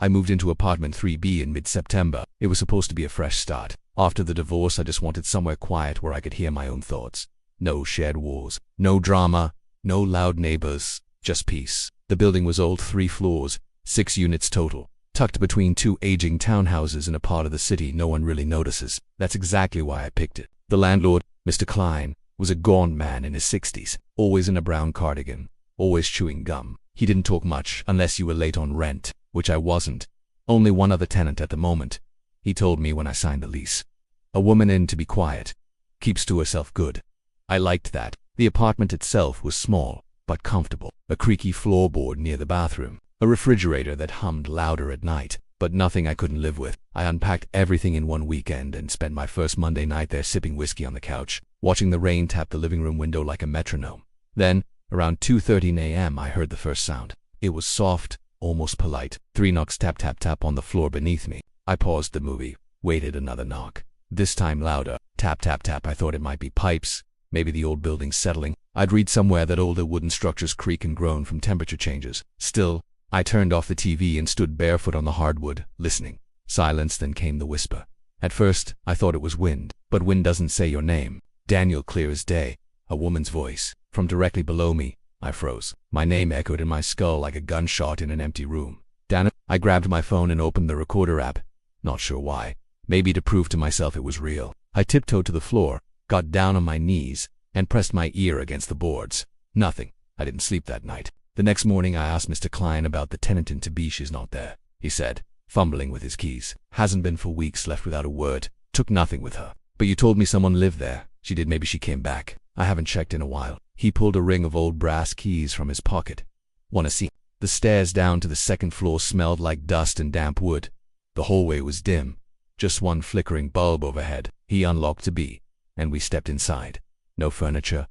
I moved into apartment 3B in mid-September. It was supposed to be a fresh start. After the divorce, I just wanted somewhere quiet where I could hear my own thoughts. No shared walls, no drama, no loud neighbors, just peace. The building was old, 3 floors, 6 units total, tucked between 2 aging townhouses in a part of the city no one really notices. That's exactly why I picked it. The landlord, Mr. Klein, was a gaunt man in his 60s, always in a brown cardigan, always chewing gum. He didn't talk much unless you were late on rent, which I wasn't. Only one other tenant at the moment. He told me when I signed the lease. A woman in to be quiet, keeps to herself good. I liked that. The apartment itself was small, but comfortable. A creaky floorboard near the bathroom. A refrigerator that hummed louder at night, but nothing I couldn't live with. I unpacked everything in one weekend and spent my first Monday night there sipping whiskey on the couch, watching the rain tap the living room window like a metronome. Then, around 2:13 a.m. I heard the first sound. It was soft, almost polite. 3 knocks, tap tap tap on the floor beneath me. I paused the movie, waited another knock. This time louder. Tap tap tap. I thought it might be pipes, maybe the old building settling. I'd read somewhere that older wooden structures creak and groan from temperature changes. Still, I turned off the TV and stood barefoot on the hardwood, listening. Silence, then came the whisper. At first, I thought it was wind, but wind doesn't say your name. Daniel, clear as day. A woman's voice. From directly below me, I froze. My name echoed in my skull like a gunshot in an empty room. Daniel. I grabbed my phone and opened the recorder app. Not sure why. Maybe to prove to myself it was real. I tiptoed to the floor, got down on my knees, and pressed my ear against the boards. Nothing. I didn't sleep that night. The next morning I asked Mr. Klein about the tenant in 𝐶𝐵. She's not there, he said, fumbling with his keys. Hasn't been for weeks, left without a word. Took nothing with her. But you told me someone lived there. She did, maybe she came back. I haven't checked in a while. He pulled a ring of old brass keys from his pocket. Wanna see? The stairs down to the second floor smelled like dust and damp wood. The hallway was dim. Just one flickering bulb overhead. He unlocked 𝐶𝐵, and we stepped inside. No furniture,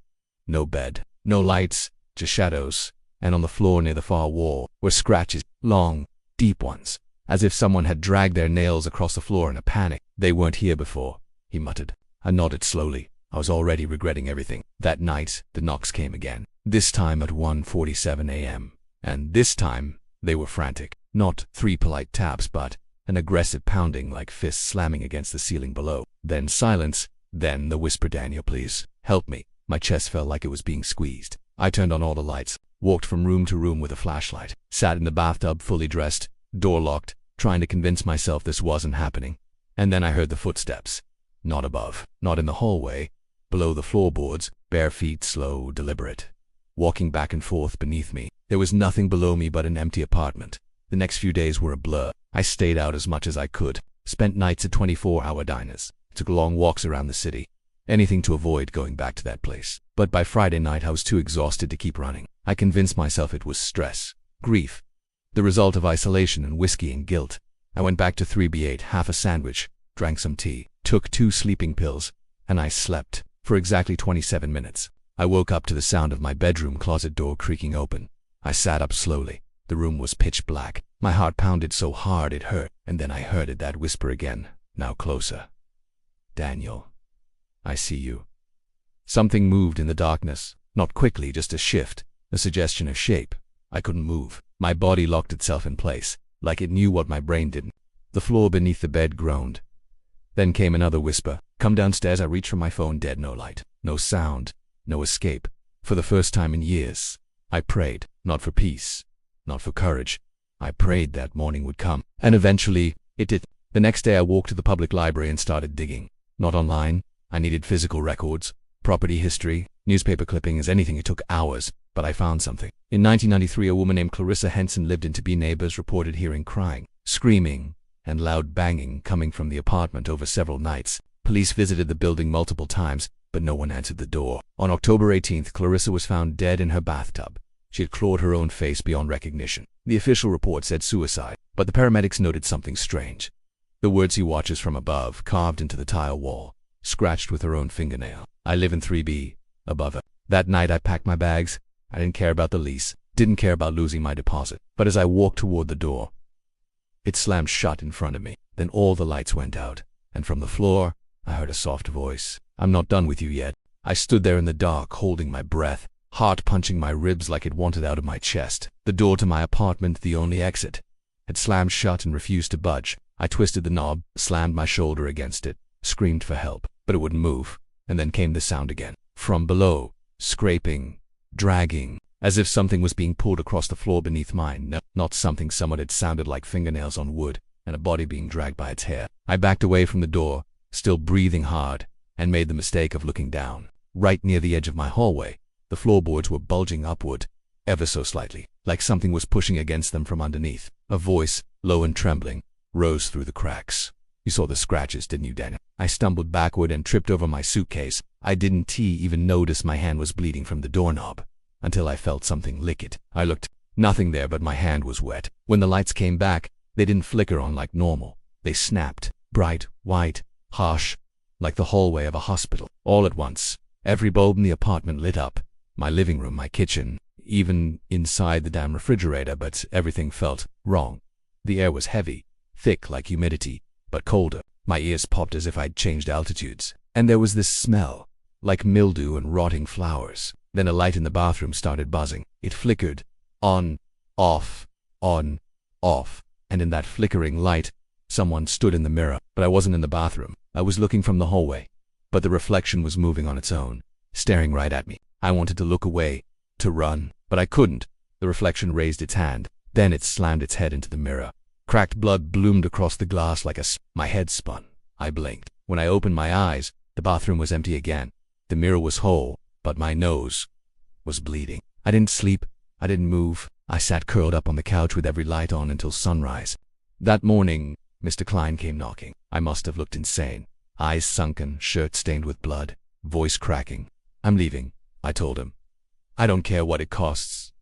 no bed, no lights, just shadows, and on the floor near the far wall were scratches, long, deep ones, as if someone had dragged their nails across the floor in a panic. They weren't here before, he muttered. I nodded slowly. I was already regretting everything. That night, the knocks came again, this time at 1:47 a.m. And this time, they were frantic. Not 3 polite taps, but an aggressive pounding like fists slamming against the ceiling below. Then silence, then the whisper, Daniel, please, help me. My chest felt like it was being squeezed. I turned on all the lights, walked from room to room with a flashlight, sat in the bathtub fully dressed, door locked, trying to convince myself this wasn't happening. And then I heard the footsteps. Not above, not in the hallway, below the floorboards, bare feet, slow, deliberate, walking back and forth beneath me. There was nothing below me but an empty apartment. The next few days were a blur. I stayed out as much as I could, spent nights at 24-hour diners, took long walks around the city, anything to avoid going back to that place. But by Friday night I was too exhausted to keep running. I convinced myself it was stress, grief, the result of isolation and whiskey and guilt. I went back to 3B, ate half a sandwich, drank some tea, took 2 sleeping pills, and I slept for exactly 27 minutes. I woke up to the sound of my bedroom closet door creaking open. I sat up slowly. The room was pitch black. My heart pounded so hard it hurt, and then I heard that whisper again, now closer. Daniel, I see you. Something moved in the darkness, not quickly, just a shift, a suggestion of shape. I couldn't move. My body locked itself in place, like it knew what my brain didn't. The floor beneath the bed groaned. Then came another whisper. Come downstairs. I reached for my phone, dead, no light, no sound, no escape. For the first time in years, I prayed, not for peace, not for courage. I prayed that morning would come, and eventually, it did. The next day I walked to the public library and started digging. Not online. I needed physical records, property history, newspaper clippings, anything. It took hours, but I found something. In 1993, a woman named Clarissa Henson lived in 𝐶𝐵. Neighbors reported hearing crying, screaming, and loud banging coming from the apartment over several nights. Police visited the building multiple times, but no one answered the door. On October 18th, Clarissa was found dead in her bathtub. She had clawed her own face beyond recognition. The official report said suicide, but the paramedics noted something strange. The words "he watches from above" carved into the tile wall, scratched with her own fingernail. I live in 3B, above her. That night I packed my bags. I didn't care about the lease, didn't care about losing my deposit. But as I walked toward the door, it slammed shut in front of me. Then all the lights went out, and from the floor, I heard a soft voice. I'm not done with you yet. I stood there in the dark, holding my breath, heart punching my ribs like it wanted out of my chest. The door to my apartment, the only exit, had slammed shut and refused to budge. I twisted the knob, slammed my shoulder against it, screamed for help, but it wouldn't move. And then came the sound again. From below, scraping, dragging, as if something was being pulled across the floor beneath mine. No, not something somewhat. It sounded like fingernails on wood and a body being dragged by its hair. I backed away from the door, still breathing hard, and made the mistake of looking down. Right near the edge of my hallway, the floorboards were bulging upward, ever so slightly, like something was pushing against them from underneath. A voice, low and trembling, rose through the cracks. You saw the scratches, didn't you, Daniel? I stumbled backward and tripped over my suitcase. I didn't even notice my hand was bleeding from the doorknob, until I felt something lick it. I looked. Nothing there, but my hand was wet. When the lights came back, they didn't flicker on like normal. They snapped, bright, white, harsh, like the hallway of a hospital. All at once, every bulb in the apartment lit up. My living room, my kitchen, even inside the damn refrigerator, but everything felt wrong. The air was heavy, thick like humidity, but colder. My ears popped as if I'd changed altitudes. And there was this smell, like mildew and rotting flowers. Then a light in the bathroom started buzzing. It flickered, on, off, and in that flickering light, someone stood in the mirror. But I wasn't in the bathroom. I was looking from the hallway. But the reflection was moving on its own, staring right at me. I wanted to look away, to run, but I couldn't. The reflection raised its hand. Then it slammed its head into the mirror. Cracked blood bloomed across the glass like my head spun. I blinked. When I opened my eyes, the bathroom was empty again. The mirror was whole, but my nose was bleeding. I didn't sleep. I didn't move. I sat curled up on the couch with every light on until sunrise. That morning, Mr. Klein came knocking. I must have looked insane. Eyes sunken, shirt stained with blood, voice cracking. I'm leaving, I told him. I don't care what it costs.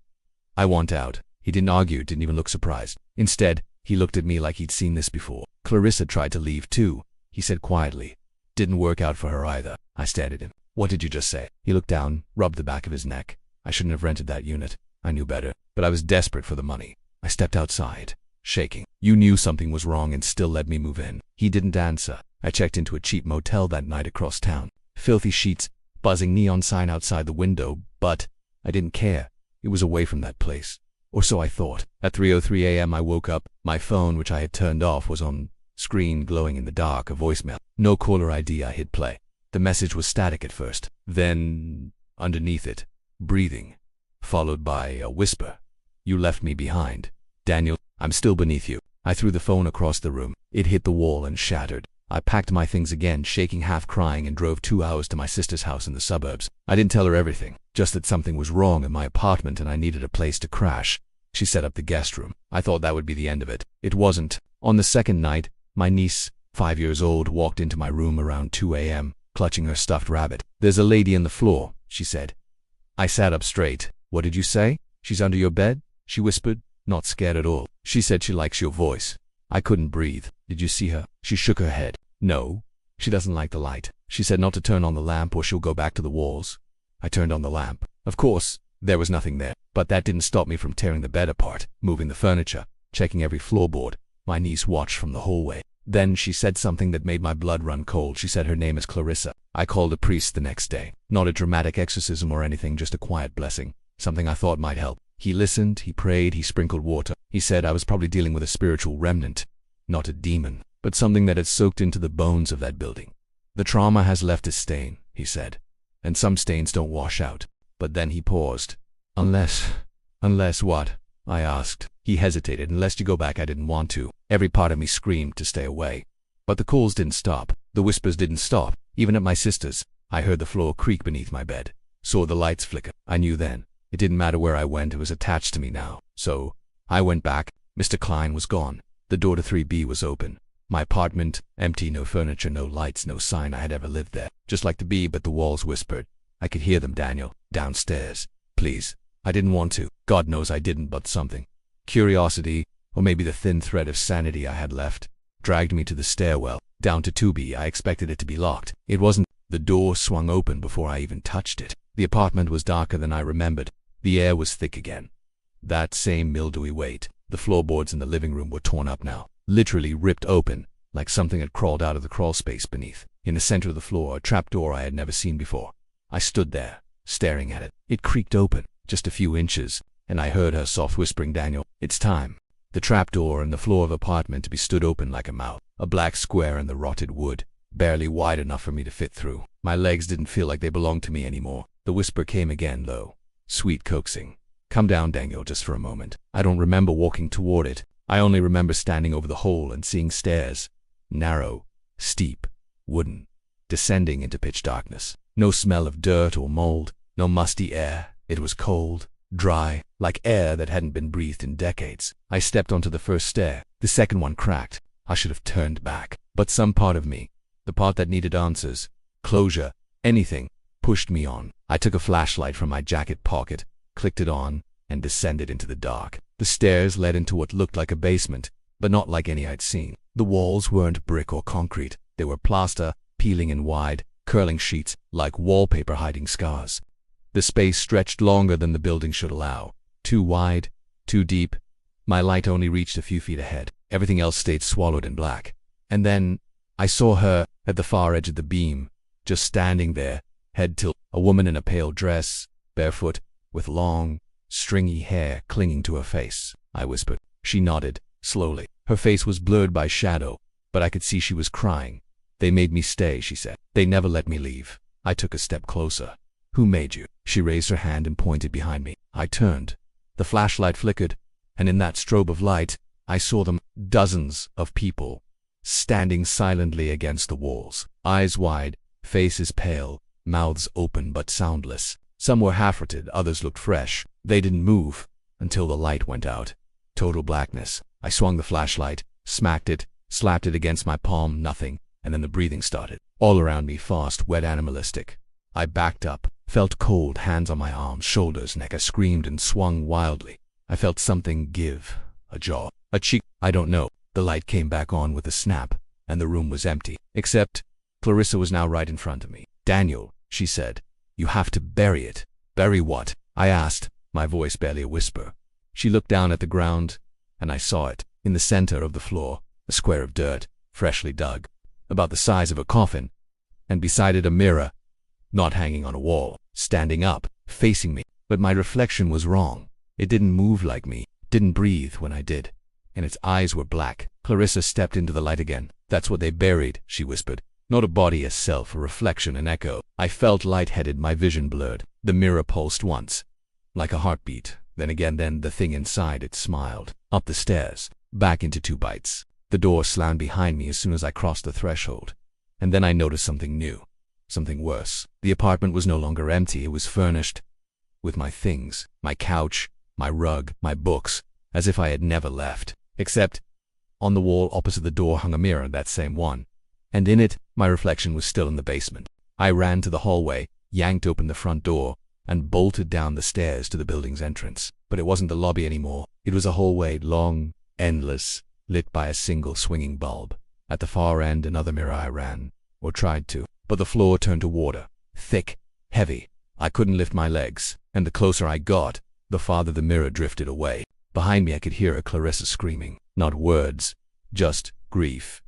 I want out. He didn't argue, didn't even look surprised. Instead, he looked at me like he'd seen this before. Clarissa tried to leave too, he said quietly. Didn't work out for her either. I stared at him. What did you just say? He looked down, rubbed the back of his neck. I shouldn't have rented that unit. I knew better, but I was desperate for the money. I stepped outside, shaking. You knew something was wrong and still let me move in. He didn't answer. I checked into a cheap motel that night across town. Filthy sheets, buzzing neon sign outside the window, but I didn't care. It was away from that place. Or so I thought. At 3:03 a.m. I woke up. My phone, which I had turned off, was on screen glowing in the dark, a voicemail. No caller ID. I hit play. The message was static at first. Then, underneath it, breathing, followed by a whisper. You left me behind. Daniel, I'm still beneath you. I threw the phone across the room. It hit the wall and shattered. I packed my things again, shaking, half crying, and drove 2 hours to my sister's house in the suburbs. I didn't tell her everything, just that something was wrong in my apartment and I needed a place to crash. She set up the guest room. I thought that would be the end of it. It wasn't. On the second night, my niece, 5 years old, walked into my room around 2 a.m., clutching her stuffed rabbit. There's a lady on the floor, she said. I sat up straight. What did you say? She's under your bed? She whispered, not scared at all. She said she likes your voice. I couldn't breathe. Did you see her? She shook her head. No. She doesn't like the light. She said not to turn on the lamp or she'll go back to the walls. I turned on the lamp. Of course, there was nothing there. But that didn't stop me from tearing the bed apart, moving the furniture, checking every floorboard. My niece watched from the hallway. Then she said something that made my blood run cold. She said her name is Clarissa. I called a priest the next day. Not a dramatic exorcism or anything, just a quiet blessing. Something I thought might help. He listened, he prayed, he sprinkled water. He said I was probably dealing with a spiritual remnant. Not a demon, but something that had soaked into the bones of that building. The trauma has left a stain, he said. And some stains don't wash out. But then he paused. Unless what? I asked. He hesitated. Unless you go back. I didn't want to. Every part of me screamed to stay away. But the calls didn't stop. The whispers didn't stop. Even at my sister's, I heard the floor creak beneath my bed. Saw the lights flicker. I knew then. It didn't matter where I went. It was attached to me now. So, I went back. Mr. Klein was gone. The door to 3B was open. My apartment, empty, no furniture, no lights, no sign I had ever lived there. Just like the B, but the walls whispered. I could hear them, Daniel, downstairs. Please. I didn't want to. God knows I didn't, but something. Curiosity, or maybe the thin thread of sanity I had left, dragged me to the stairwell, down to 2B. I expected it to be locked. It wasn't. The door swung open before I even touched it. The apartment was darker than I remembered. The air was thick again. That same mildewy weight. The floorboards in the living room were torn up now, literally ripped open, like something had crawled out of the crawl space beneath. In the center of the floor, a trapdoor I had never seen before. I stood there, staring at it. It creaked open, just a few inches, and I heard her soft whispering, Daniel, it's time. The trapdoor in the floor of the apartment to be stood open like a mouth, a black square in the rotted wood, barely wide enough for me to fit through. My legs didn't feel like they belonged to me anymore. The whisper came again, low, sweet, coaxing. Come down, Daniel, just for a moment. I don't remember walking toward it. I only remember standing over the hole and seeing stairs, narrow, steep, wooden, descending into pitch darkness. No smell of dirt or mold, no musty air. It was cold, dry, like air that hadn't been breathed in decades. I stepped onto the first stair. The second one cracked. I should have turned back. But some part of me, the part that needed answers, closure, anything, pushed me on. I took a flashlight from my jacket pocket, clicked it on, and descended into the dark. The stairs led into what looked like a basement, but not like any I'd seen. The walls weren't brick or concrete. They were plaster, peeling in wide, curling sheets, like wallpaper hiding scars. The space stretched longer than the building should allow. Too wide, too deep. My light only reached a few feet ahead. Everything else stayed swallowed in black. And then I saw her at the far edge of the beam, just standing there, head tilted, a woman in a pale dress, barefoot, with long, stringy hair clinging to her face. I whispered. She nodded, slowly. Her face was blurred by shadow, but I could see she was crying. They made me stay, she said. They never let me leave. I took a step closer. Who made you? She raised her hand and pointed behind me. I turned. The flashlight flickered, and in that strobe of light, I saw them, dozens of people, standing silently against the walls, eyes wide, faces pale, mouths open but soundless. Some were half-rotted, others looked fresh. They didn't move until the light went out. Total blackness. I swung the flashlight, smacked it, slapped it against my palm, nothing, and then the breathing started. All around me, fast, wet, animalistic. I backed up, felt cold hands on my arms, shoulders, neck. I screamed and swung wildly. I felt something give, a jaw, a cheek. I don't know. The light came back on with a snap, and the room was empty. Except Clarissa was now right in front of me. Daniel, she said, you have to bury it. Bury what? I asked, my voice barely a whisper. She looked down at the ground, and I saw it. In the center of the floor, a square of dirt, freshly dug, about the size of a coffin, and beside it a mirror, not hanging on a wall, standing up, facing me. But my reflection was wrong. It didn't move like me, didn't breathe when I did, and its eyes were black. Clarissa stepped into the light again. That's what they buried, she whispered. Not a body, a self, a reflection, an echo. I felt lightheaded, my vision blurred. The mirror pulsed once, like a heartbeat. Then again, then the thing inside it smiled. Up the stairs, back into 2 bites. The door slammed behind me as soon as I crossed the threshold. And then I noticed something new, something worse. The apartment was no longer empty. It was furnished with my things, my couch, my rug, my books, as if I had never left. Except on the wall opposite the door hung a mirror, that same one, and in it my reflection was still in the basement. I ran to the hallway, yanked open the front door, and bolted down the stairs to the building's entrance. But it wasn't the lobby anymore. It was a hallway, long, endless, lit by a single swinging bulb. At the far end, another mirror. I ran, or tried to, but the floor turned to water, thick, heavy. I couldn't lift my legs, and the closer I got, the farther the mirror drifted away. Behind me I could hear Clarissa screaming. Not words, just grief,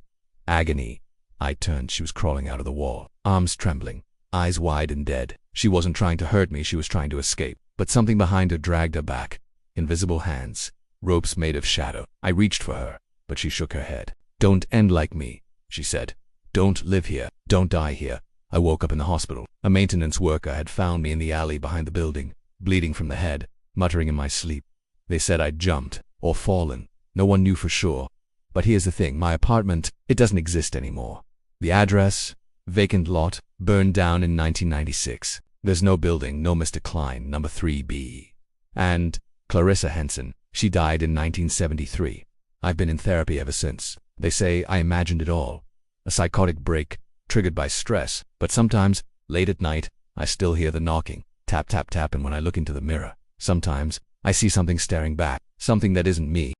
agony. I turned. She was crawling out of the wall, arms trembling, eyes wide and dead. She wasn't trying to hurt me, she was trying to escape. But something behind her dragged her back. Invisible hands, ropes made of shadow. I reached for her, but she shook her head. Don't end like me, she said. Don't live here. Don't die here. I woke up in the hospital. A maintenance worker had found me in the alley behind the building, bleeding from the head, muttering in my sleep. They said I'd jumped, or fallen. No one knew for sure. But here's the thing, my apartment, it doesn't exist anymore. The address, vacant lot, burned down in 1996. There's no building, no Mr. Klein, number 3B. And Clarissa Henson, she died in 1973. I've been in therapy ever since. They say I imagined it all. A psychotic break, triggered by stress. But sometimes, late at night, I still hear the knocking, tap, tap, tap, and when I look into the mirror, sometimes I see something staring back, something that isn't me.